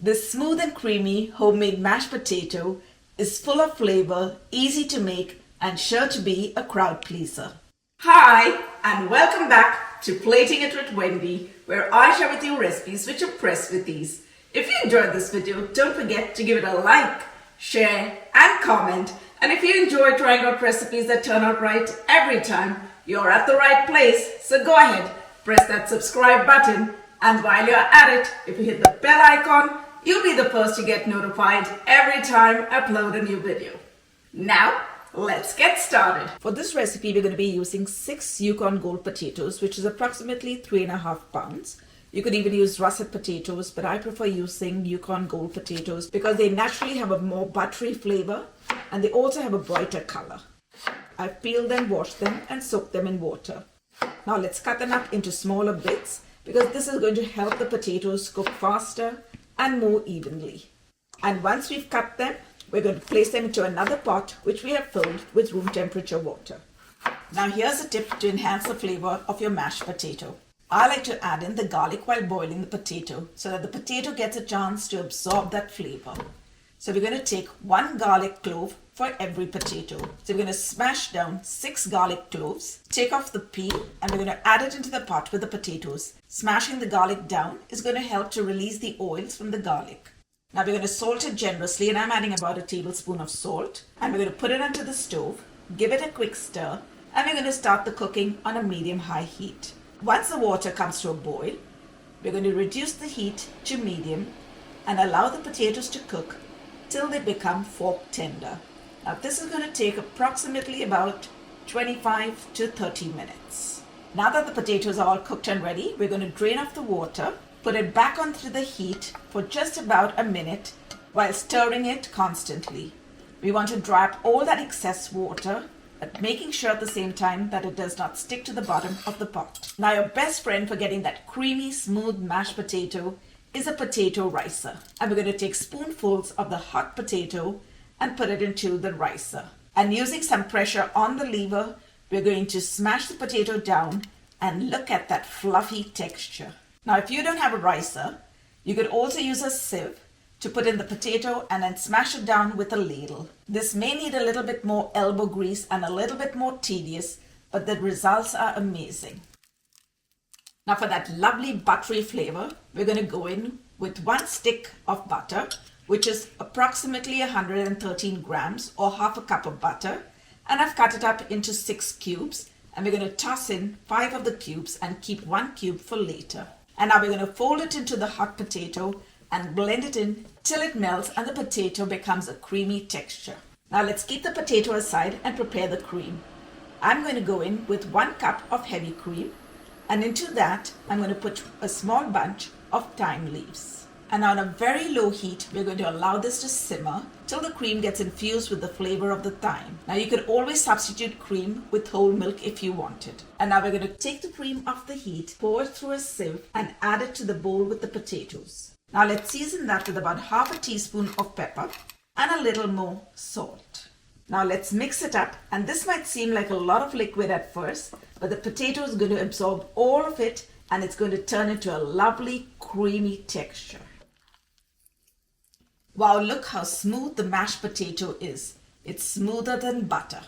This smooth and creamy homemade mashed potato is full of flavor, easy to make, and sure to be a crowd pleaser. Hi, and welcome back to Plating It with Wendy, where I share with you recipes which are pressed with ease. If you enjoyed this video, don't forget to give it a like, share, and comment. And if you enjoy trying out recipes that turn out right every time, you're at the right place. So go ahead, press that subscribe button. And while you're at it, if you hit the bell icon, you'll be the first to get notified every time I upload a new video. Now, let's get started. For this recipe, we're going to be using 6 Yukon Gold potatoes, which is approximately 3.5 pounds. You could even use russet potatoes, but I prefer using Yukon Gold potatoes because they naturally have a more buttery flavor and they also have a brighter color. I've peeled them, washed them, and soaked them in water. Now let's cut them up into smaller bits because this is going to help the potatoes cook faster and more evenly. And once we've cut them, we're going to place them into another pot which we have filled with room temperature water. Now here's a tip to enhance the flavor of your mashed potato. I like to add in the garlic while boiling the potato so that the potato gets a chance to absorb that flavor. So we're going to take 1 garlic clove for every potato. So we're going to smash down 6 garlic cloves, take off the peel, and we're going to add it into the pot with the potatoes. Smashing the garlic down is going to help to release the oils from the garlic. Now we're going to salt it generously, and I'm adding about a tablespoon of salt. And we're going to put it onto the stove, give it a quick stir, and we're going to start the cooking on a medium-high heat. Once the water comes to a boil, we're going to reduce the heat to medium and allow the potatoes to cook till they become fork tender. Now this is going to take approximately about 25 to 30 minutes. Now that the potatoes are all cooked and ready, we're going to drain off the water, put it back onto the heat for just about a minute while stirring it constantly. We want to dry up all that excess water, but making sure at the same time that it does not stick to the bottom of the pot. Now your best friend for getting that creamy, smooth mashed potato is a potato ricer. And we're going to take spoonfuls of the hot potato and put it into the ricer. And using some pressure on the lever, we're going to smash the potato down and look at that fluffy texture. Now if you don't have a ricer, you could also use a sieve to put in the potato and then smash it down with a ladle. This may need a little bit more elbow grease and a little bit more tedious, but the results are amazing. Now for that lovely buttery flavor, we're going to go in with 1 stick of butter, which is approximately 113 grams or half a cup of butter. And I've cut it up into 6 cubes, and we're going to toss in 5 of the cubes and keep 1 cube for later. And now we're going to fold it into the hot potato and blend it in till it melts and the potato becomes a creamy texture. Now let's keep the potato aside and prepare the cream. I'm going to go in with 1 cup of heavy cream, and into that I'm going to put a small bunch of thyme leaves. And on a very low heat, we're going to allow this to simmer till the cream gets infused with the flavor of the thyme. Now you could always substitute cream with whole milk if you wanted. And now we're going to take the cream off the heat, pour it through a sieve, and add it to the bowl with the potatoes. Now let's season that with about half a teaspoon of pepper and a little more salt. Now let's mix it up, and this might seem like a lot of liquid at first, but the potato is going to absorb all of it and it's going to turn into a lovely creamy texture. Wow, look how smooth the mashed potato is. It's smoother than butter.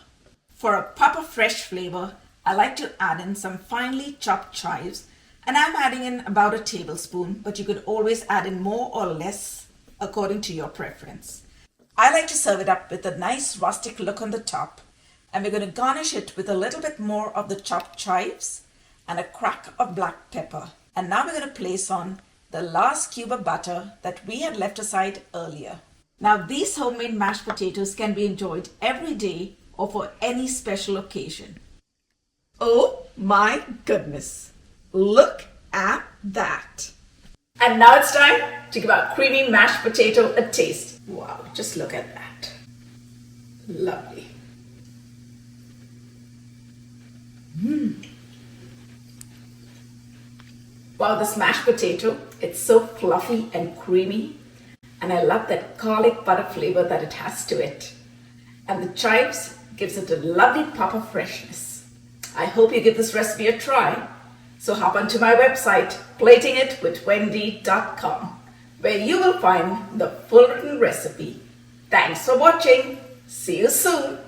For a pop of fresh flavor, I like to add in some finely chopped chives, and I'm adding in about a tablespoon, but you could always add in more or less according to your preference. I like to serve it up with a nice rustic look on the top, and we're going to garnish it with a little bit more of the chopped chives and a crack of black pepper. And now we're going to place on the last cube of butter that we had left aside earlier. Now these homemade mashed potatoes can be enjoyed every day or for any special occasion. Oh my goodness! Look at that! And now it's time to give our creamy mashed potato a taste. Wow, just look at that. Lovely. Wow, this mashed potato, it's so fluffy and creamy. And I love that garlic butter flavor that it has to it. And the chives gives it a lovely pop of freshness. I hope you give this recipe a try. So hop onto my website, platingitwithwendy.com. where you will find the full written recipe. Thanks for watching. See you soon.